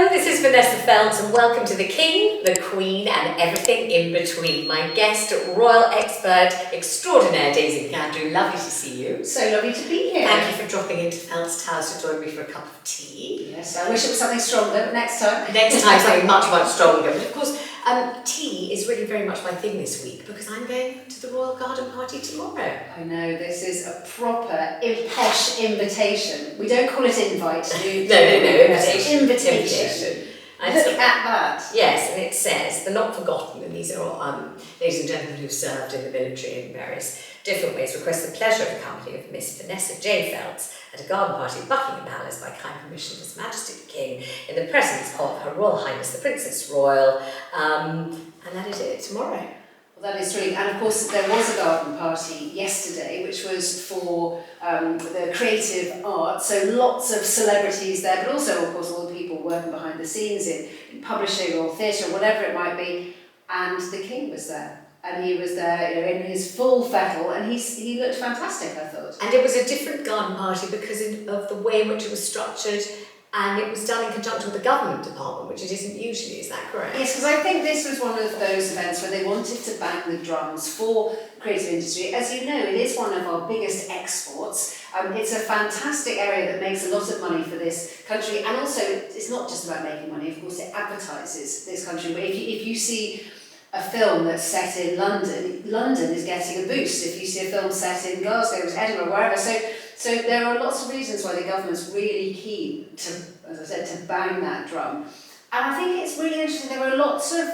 Hello, this is Vanessa Feltz and welcome to the King, the Queen and everything in between. My guest, Royal Expert Extraordinaire Daisy McAndrew. Lovely to see you. So lovely to be here. Thank you for dropping into Feltz House to join me for a cup of tea. Yes, I wish it was something stronger, but next time. Next time something much, much stronger. But of course, tea is really very much my thing this week because I'm going to the Royal Garden Party tomorrow. I know, this is a proper posh invitation. We don't call it invite, do we? No, invitation. Invitation. Look at that. Yes, and it says, the not forgotten, and these are all ladies and gentlemen who've served in the military in various different ways, request the pleasure of the company of Miss Vanessa J. Feltz at a garden party at Buckingham Palace by kind permission of His Majesty the King in the presence of Her Royal Highness the Princess Royal, and that is it tomorrow. Well, that is thrilling. And of course, there was a garden party yesterday, which was for the creative arts. So lots of celebrities there, but also, of course, all the people working behind the scenes in publishing or theatre, whatever it might be. And the King was there. And he was there, in his full fettle, and he looked fantastic, I thought. And it was a different garden party because of the way in which it was structured, and it was done in conjunction with the government department, which it isn't usually, is that correct? Yes, because I think this was one of those events where they wanted to bang the drums for the creative industry. As you know, it is one of our biggest exports. It's a fantastic area that makes a lot of money for this country, and also it's not just about making money, of course it advertises this country. But if you see a film that's set in London, London is getting a boost. If you see a film set in Glasgow, Edinburgh, wherever. So there are lots of reasons why the government's really keen to, as I said, to bang that drum. And I think it's really interesting. There are lots of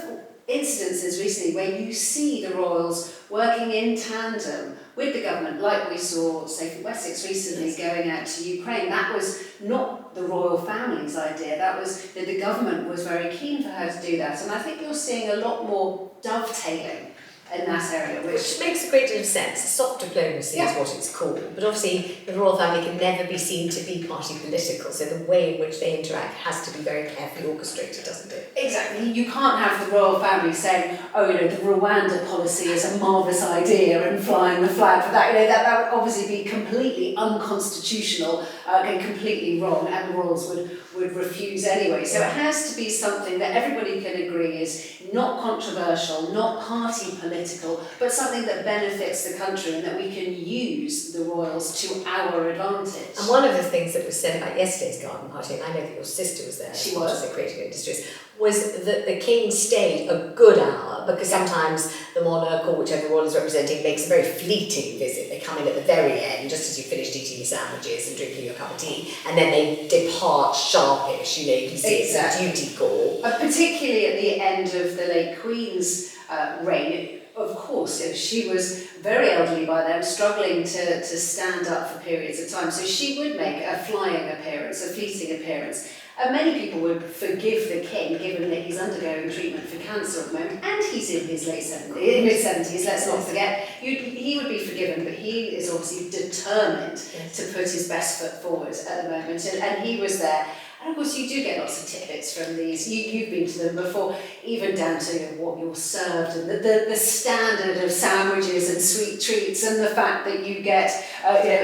incidences recently where you see the royals working in tandem with the government, like we saw, say, from Wessex recently going out to Ukraine. That was not the royal family's idea. That was that the government was very keen for her to do that. And I think you're seeing a lot more dovetailing in that area, which makes a great deal of sense. Soft diplomacy is what it's called, but obviously the royal family can never be seen to be party political, so the way in which they interact has to be very carefully orchestrated, doesn't it? Exactly. You can't have the royal family saying, oh, the Rwanda policy is a marvellous idea and flying the flag for that. That would obviously be completely unconstitutional and completely wrong, and the royals would refuse anyway. So it has to be something that everybody can agree is not controversial, not party political, but something that benefits the country and that we can use the royals to our advantage. And one of the things that was said about yesterday's garden party, and I know that your sister was there, she was, the creative industries, was that the King stayed a good hour, because sometimes the monarch or whichever royal is representing makes a very fleeting visit. They come in at the very end, just as you finished eating your sandwiches and drinking your cup of tea, and then they depart sharpish, you can see exactly. It's a duty call. Particularly at the end of the late Queen's reign, of course, she was very elderly by then, struggling to stand up for periods of time, so she would make a flying appearance, a fleeting appearance. And many people would forgive the King, given that he's undergoing treatment for cancer at the moment, and he's in his mid-70s, let's not forget. He would be forgiven, but he is obviously determined to put his best foot forward at the moment, and he was there. And of course you do get lots of tidbits from these, you've been to them before, even down to what you're served and the standard of sandwiches and sweet treats, and the fact that you get,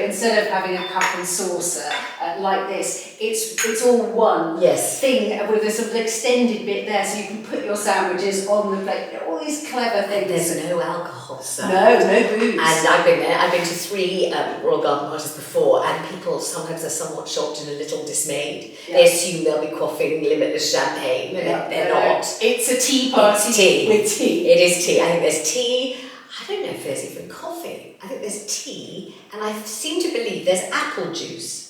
instead of having a cup and saucer like this, it's all one thing with a sort of extended bit there, so you can put your sandwiches on the plate. All these clever things. There's no alcohol, so. No booze. And I've been there. I've been to 3 Royal Garden parties before, and people sometimes are somewhat shocked and a little dismayed. They assume they'll be quaffing limitless champagne, and they're not. It's a tea party with tea. It is tea. I think there's tea. I don't know if there's even coffee. I think there's tea, and I seem to believe there's apple juice.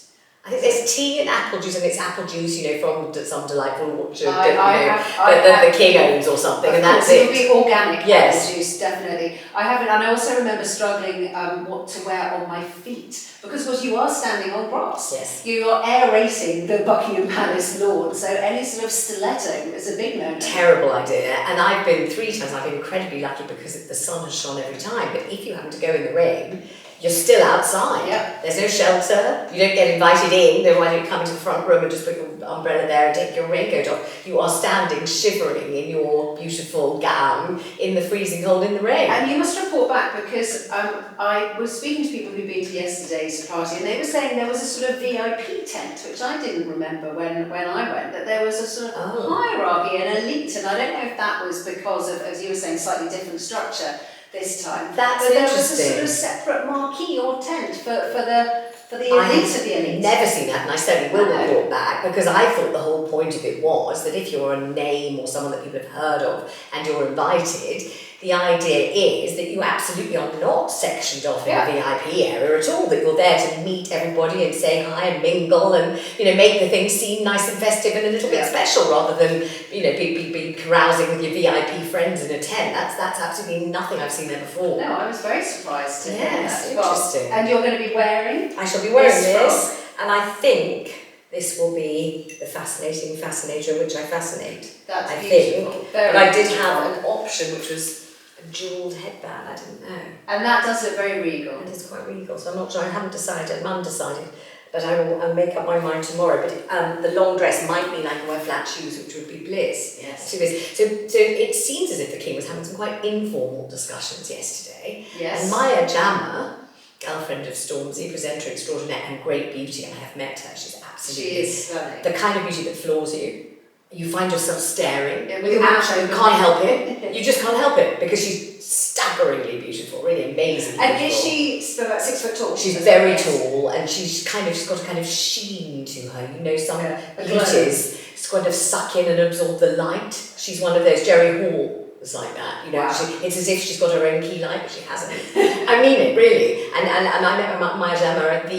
I think there's tea and apple juice, and it's apple juice, from some delightful orchard that the King owns or something, and that's it. It'll be organic apple juice, definitely. I haven't, and I also remember struggling what to wear on my feet, because of course you are standing on grass. Yes. You are aerating the Buckingham Palace lawn, so any sort of stiletto is a big no-no. Terrible idea, and I've been 3 times. I've been incredibly lucky because the sun has shone every time, but if you happen to go in the rain, you're still outside. Yep. There's no shelter. You don't get invited in. Then why don't you come into the front room and just put your umbrella there and take your raincoat off? You are standing shivering in your beautiful gown in the freezing cold in the rain. And you must report back, because I was speaking to people who'd been to yesterday's party, and they were saying there was a sort of VIP tent, which I didn't remember when I went, that there was a sort of hierarchy and elite, and I don't know if that was because of, as you were saying, slightly different structure this time. That's but there interesting. was a sort of separate marquee or tent for the elite of the elite. Never seen that, and I certainly will report back, because I thought the whole point of it was that if you're a name or someone that people have heard of and you're invited, the idea is that you absolutely are not sectioned off in the VIP area at all, that you're there to meet everybody and say hi and mingle and, make the thing seem nice and festive and a little bit special, rather than, be carousing with your VIP friends in a tent. That's absolutely nothing I've seen there before. No, I was very surprised to hear that. Yes, interesting. And you're going to be wearing? I shall be wearing this, and I think this will be the fascinating fascinator in which I fascinate. That's beautiful. Think. But I did have an option which was a jewelled headband, I didn't know. And that does look very regal. It is quite regal, so I'm not sure, I haven't decided, I'm undecided. But I'll make up my mind tomorrow. But the long dress might mean I can wear flat shoes, which would be bliss. Yes. So it seems as if the King was having some quite informal discussions yesterday. Yes. And Maya Jama, girlfriend of Stormzy, presenter extraordinaire and great beauty, and I have met her, she's absolutely... She is stunning. The kind of beauty that floors you. You find yourself staring. Yeah, with your mouth open. You can't help it. You just can't help it, because she's staggeringly beautiful, really amazing. And is she about 6 foot tall? She's very tall, and she's got a kind of sheen to her. Some beauties kind of suck in and absorb the light. She's one of those. Jerry Hall was like that. Wow. It's as if she's got her own key light, but she hasn't. I mean it, really. And I met Maya Jama at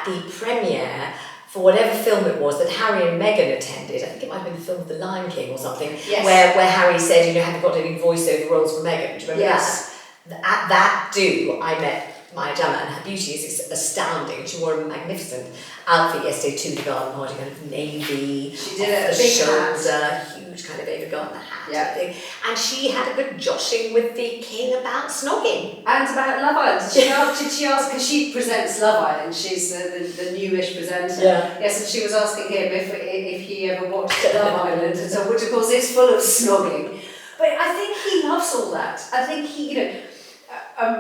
the premiere for whatever film it was that Harry and Meghan attended. I think it might have been the film of The Lion King or something, where Harry said, have you got any voiceover roles for Meghan? Do you remember that? At that I met Maya Jama, and her beauty is astounding. She wore a magnificent outfit yesterday to the garden party, kind of navy, she did a big shoulder, huge kind of Ava Gardner hat, thing. And she had a good joshing with the King about snogging. And about Love Island. Did she ask, because she presents Love Island, she's the newish presenter. Yeah. Yes, and she was asking him if he ever watched Love Island, and so, which of course is full of snogging. But I think he loves all that. I think he,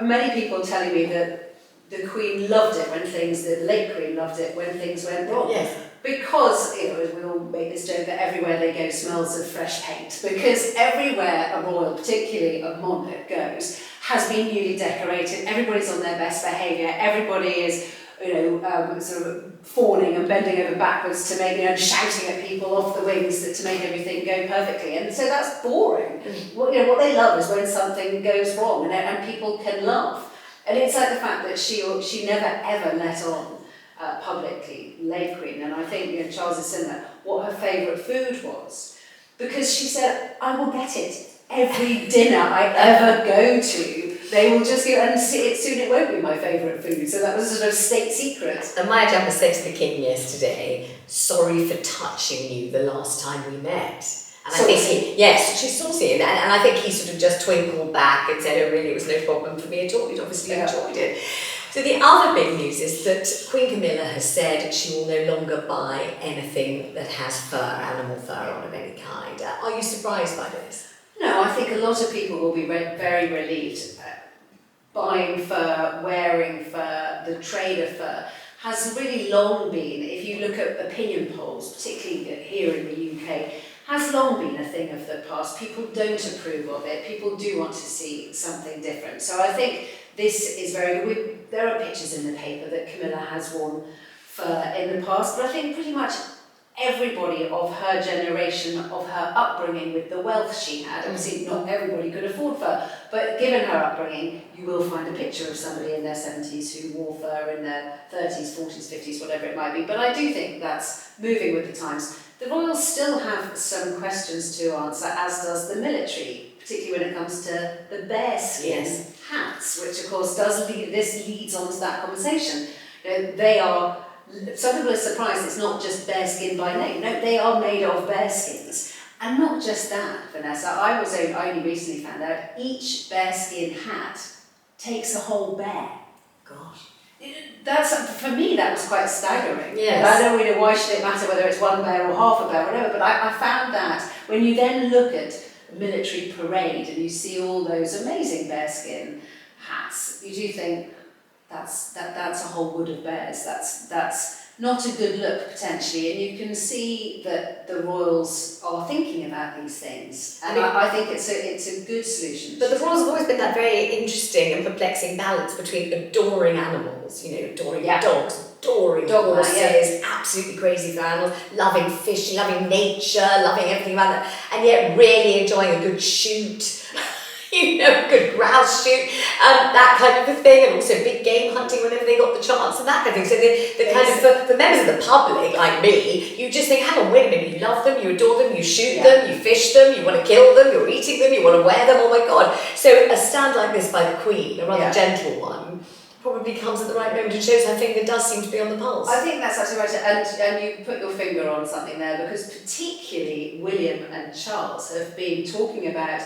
many people telling me that the Queen loved it when the late Queen loved it when things went wrong. Yes. Because, we all make this joke that everywhere they go smells of fresh paint. Because everywhere a royal, particularly a monarch, goes, has been newly decorated. Everybody's on their best behaviour. Everybody is, sort of fawning and bending over backwards to make, shouting at people off the wings to make everything go perfectly. And so that's boring. What they love is when something goes wrong and people can laugh. And it's like the fact that she never ever let on publicly, late Queen, and I think Charles has said that, what her favourite food was. Because she said, I will get it. Every dinner I ever go to, they will just go, and soon it won't be my favourite food. So that was a sort of state secret. And Maya Jama said to the King yesterday, sorry for touching you the last time we met. And I think she's saucy, and I think he sort of just twinkled back and said, oh really, it was no problem for me at all, he'd obviously enjoyed it. So the other big news is that Queen Camilla has said she will no longer buy anything that has fur, animal fur on of any kind. Are you surprised by this? No, I think a lot of people will be very relieved. Buying fur, wearing fur, the trade of fur has really long been, if you look at opinion polls, particularly here in the UK, has long been a thing of the past. People don't approve of it. People do want to see something different. So I think this is very good. There are pictures in the paper that Camilla has worn fur in the past, but I think pretty much everybody of her generation, of her upbringing with the wealth she had, obviously not everybody could afford fur, but given her upbringing, you will find a picture of somebody in their 70s who wore fur in their 30s, 40s, 50s, whatever it might be. But I do think that's moving with the times. The royals still have some questions to answer, as does the military, particularly when it comes to the bearskin hats, which of course leads on to that conversation. They are, some people are surprised it's not just bearskin by name. No, they are made of bearskins. And not just that, Vanessa, I only recently found out, each bearskin hat takes a whole bear. That's, for me, that was quite staggering. Yes. I don't really know why should it matter whether it's one bear or half a bear or whatever, but I found that when you then look at a military parade and you see all those amazing bearskin hats, you do think that's a whole wood of bears. That's not a good look potentially, and you can see that the royals are thinking about these things, and I think it's a good solution. But the royals have always been that very interesting and perplexing balance between adoring animals, adoring dogs, adoring horses, absolutely crazy for animals, loving fishing, loving nature, loving everything about that, and yet really enjoying a good shoot. A good grouse shoot, that kind of a thing, and also big game hunting whenever they got the chance and that kind of thing. So the kind of, for members of the public like me, you just think, hang on, wait a minute, you love them, you adore them, you shoot them, you fish them, you want to kill them, you're eating them, you want to wear them, oh my God. So a stand like this by the Queen, a rather gentle one, probably comes at the right moment and shows her finger does seem to be on the pulse. I think that's absolutely right, and you put your finger on something there, because particularly William and Charles have been talking about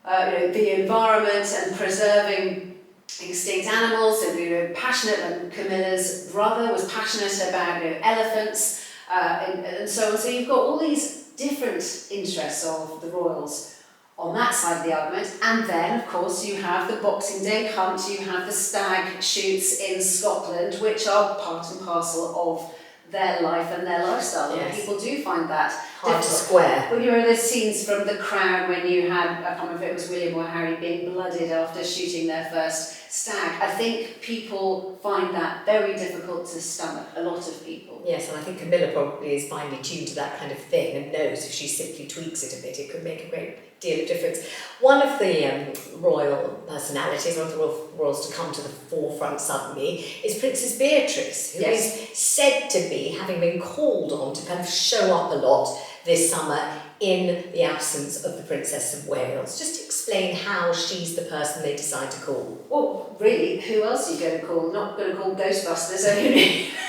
the environment and preserving extinct animals, and passionate, and Camilla's brother was passionate about elephants, and so on. So you've got all these different interests of the royals on that side of the argument, and then of course you have the Boxing Day hunt, you have the stag shoots in Scotland, which are part and parcel of their life and their lifestyle, and people do find that hard to square. Well, there's scenes from The Crown when you had, I can't remember if it was William or Harry, being blooded after shooting their first stag. I think people find that very difficult to stomach, a lot of people. Yes, and I think Camilla probably is finely tuned to that kind of thing and knows if she simply tweaks it a bit, it could make a great deal of difference. One of the royal personalities, one of the royals to come to the forefront suddenly, is Princess Beatrice, who is said to be having been called on to kind of show up a lot this summer in the absence of the Princess of Wales. Just explain how she's the person they decide to call. Well, really, who else are you going to call? Not going to call Ghostbusters,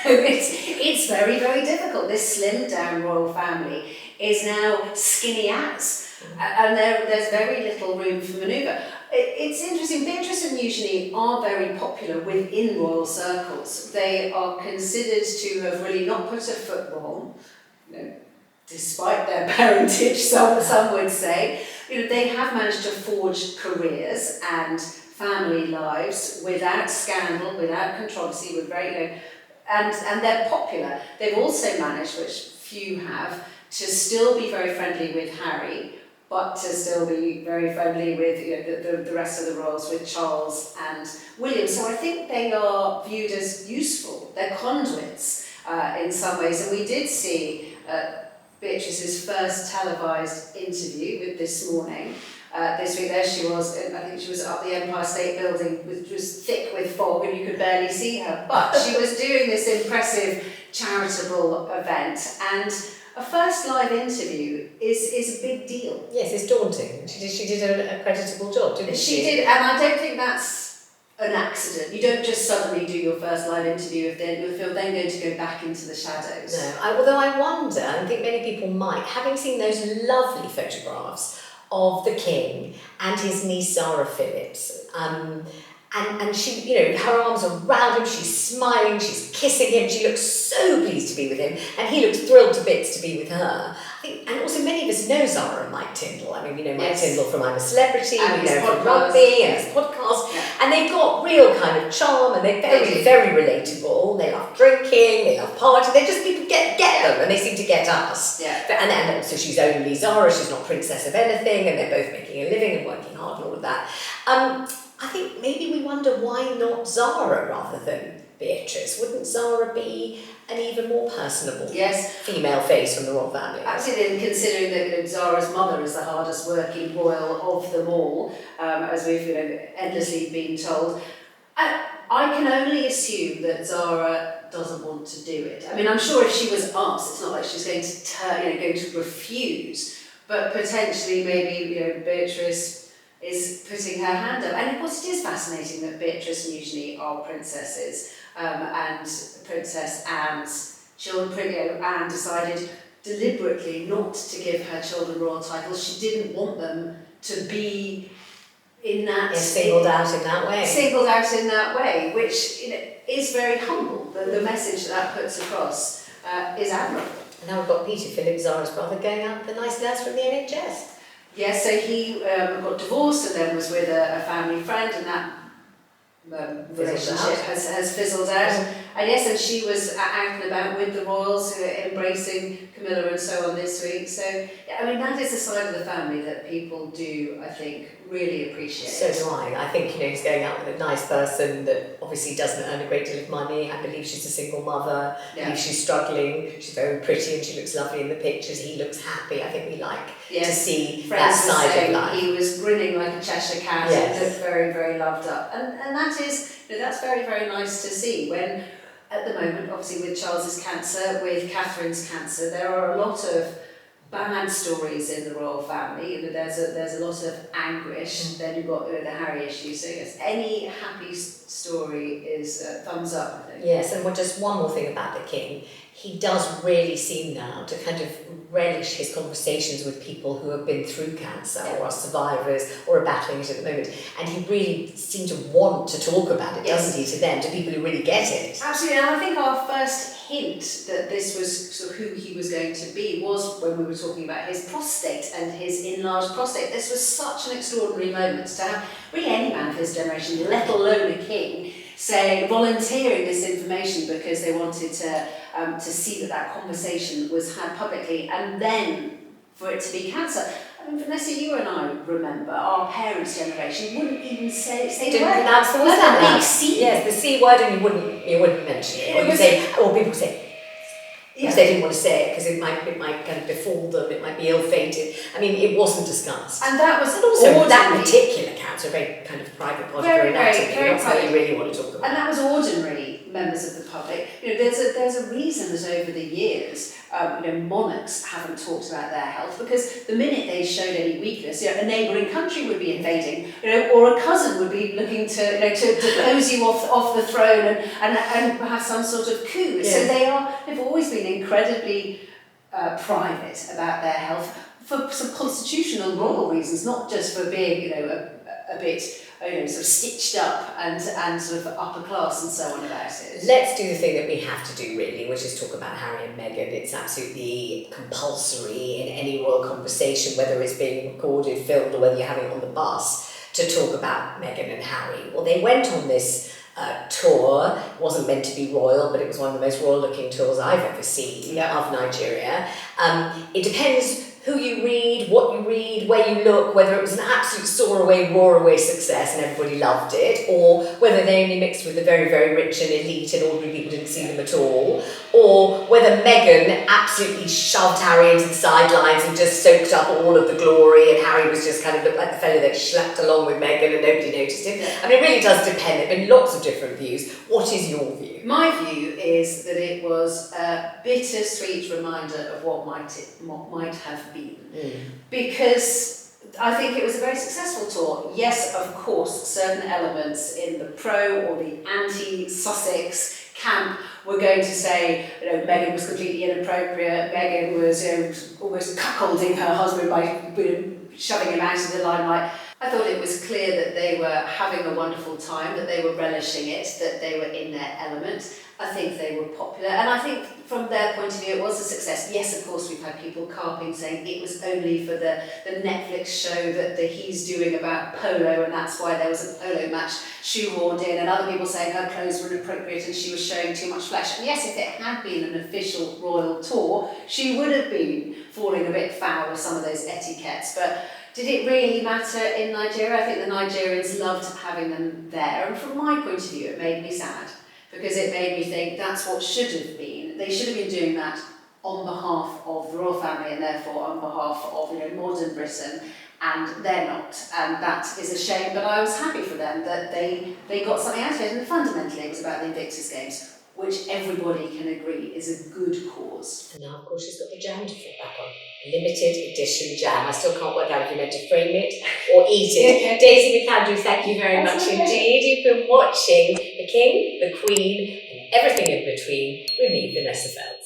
it's very, very difficult. This slimmed down royal family is now skinny as, and there's very little room for manoeuvre. It's interesting, Beatrice and Eugenie are very popular within royal circles. They are considered to have really not put a foot wrong, despite their parentage, some would say. They have managed to forge careers and family lives without scandal, without controversy, with very, and they're popular. They've also managed, which few have, to still be very friendly with Harry, but to still be very friendly with the rest of the royals, with Charles and William. So I think they are viewed as useful. They're conduits in some ways, and we did see Beatrice's first televised interview with This Morning. This week there she was, I think she was up the Empire State Building, which was thick with fog and you could barely see her, but she was doing this impressive charitable event, and a first live interview is a big deal. Yes, it's daunting. She did a creditable job, didn't she? She did, and I don't think that's an accident. You don't just suddenly do your first live interview if you're then going to go back into the shadows. No, although I wonder, and I think many people might, having seen those lovely photographs of the King and his niece Zara Phillips, and she, her arms are around him, she's smiling, she's kissing him, she looks so pleased to be with him, and he looks thrilled to bits to be with her. I think, and also many of us know Zara and Mike Tindall. I mean, we know Mike Tindall from I'm a Celebrity, and we know him from rugby and his podcast, and they've got real kind of charm, and they're very, very relatable. They love drinking, they love partying, they just, people get them, and they seem to get us. And also she's only Zara, she's not princess of anything, and they're both making a living and working hard and all of that. I think maybe we wonder why not Zara rather than Beatrice. Wouldn't Zara be an even more personable female face from the royal family? Absolutely, and considering that Zara's mother is the hardest working royal of them all, as we've endlessly been told, I can only assume that Zara doesn't want to do it. I mean, I'm sure if she was asked, it's not like she's going to going to refuse, but potentially maybe Beatrice is putting her hand up. And of course it is fascinating that Beatrice and Eugenie are princesses, and Princess Anne's children, Anne decided deliberately not to give her children royal titles. She didn't want them to be in that singled out in that way. Singled out in that way, which is very humble. The message that puts across is admirable. And now we've got Peter Phillips, Zara's brother, going out with a nice nurse from the NHS. Yes, so he got divorced and then was with a family friend, and that relationship has fizzled out. And yes, and she was out and about with the royals, embracing Camilla and so on this week. So, yeah, I mean, that is a side of the family that people do, I think, really appreciate. So do I. I think, he's going out with a nice person that obviously doesn't earn a great deal of money. I believe she's a single mother. I believe she's struggling. She's very pretty and she looks lovely in the pictures. He looks happy. I think we like to see that side of life. He was grinning like a Cheshire cat and looked very, very loved up. And that is, that's very, very nice to see when, at the moment, obviously with Charles's cancer, with Catherine's cancer, there are a lot of bad stories in the royal family. There's a lot of anguish. Then you've got the Harry issue. So yes, any happy story is thumbs up, I think. Yes, and just one more thing about the king. He does really seem now to kind of relish his conversations with people who have been through cancer or are survivors or are battling it at the moment. And he really seemed to want to talk about it, doesn't he, to them, to people who really get it. Absolutely, and I think our first hint that this was sort of who he was going to be was when we were talking about his prostate and his enlarged prostate. This was such an extraordinary moment to have really any man of his generation, let alone a king, volunteering this information because they wanted to see that conversation was had publicly, and then for it to be cancer. I mean, Vanessa, you and I remember our parents' generation wouldn't even say the word. Pronounce the word. That big C. Yes, the C word, and you wouldn't mention it. Or people say. Because they didn't want to say it because it might kind of befall them, it might be ill-fated. I mean, it wasn't discussed. And that was also that particular cancer, very kind of private part of your anatomy, not something you really want to talk about. And that was ordinary members of the public. There's a reason that over the years, monarchs haven't talked about their health, because the minute they showed any weakness, a neighbouring country would be invading, or a cousin would be looking to depose you off the throne and have some sort of coup. Yeah. So they've always been incredibly private about their health for some constitutional royal reasons, not just for being a bit sort of stitched up and sort of upper class and so on about it. Let's do the thing that we have to do really, which is talk about Harry and Meghan. It's absolutely compulsory in any royal conversation, whether it's being recorded, filmed, or whether you're having it on the bus, to talk about Meghan and Harry. Well, they went on this tour. It wasn't meant to be royal, but it was one of the most royal looking tours I've ever seen of Nigeria. It depends who you read, what you read, where you look, whether it was an absolute roar away success and everybody loved it, or whether they only mixed with the very, very rich and elite and ordinary people didn't see them at all, or whether Meghan absolutely shoved Harry into the sidelines and just soaked up all of the glory, and Harry was just kind of looked like the fellow that slapped along with Meghan and nobody noticed him. I mean, it really does depend. There have been lots of different views. What is your view? My view is that it was a bittersweet reminder of what might have been. Because I think it was a very successful tour. Yes, of course, certain elements in the pro or the anti-Sussex camp were going to say, Meghan was completely inappropriate, Meghan was almost cuckolding her husband by shoving him out of the limelight. I thought it was clear that they were having a wonderful time, that they were relishing it, that they were in their element. I think they were popular, and I think from their point of view it was a success. Yes, of course, we've had people carping saying it was only for the Netflix show that he's doing about polo, and that's why there was a polo match shoehorned in, and other people saying her clothes were inappropriate and she was showing too much flesh. And yes, if it had been an official royal tour, she would have been falling a bit foul of some of those etiquettes, but did it really matter in Nigeria? I think the Nigerians loved having them there, and from my point of view it made me sad, because it made me think that's what should have been. They should have been doing that on behalf of the royal family and therefore on behalf of modern Britain, and they're not, and that is a shame, but I was happy for them that they got something out of it, and fundamentally it was about the Invictus Games, which everybody can agree is a good cause. And now of course she's got the jam to fit back on. Limited edition jam. I still can't work out if you're meant to frame it or eat it. Daisy McAndrew, thank you very much indeed. You've been watching The King, The Queen, and everything in between with me, Vanessa Feltz.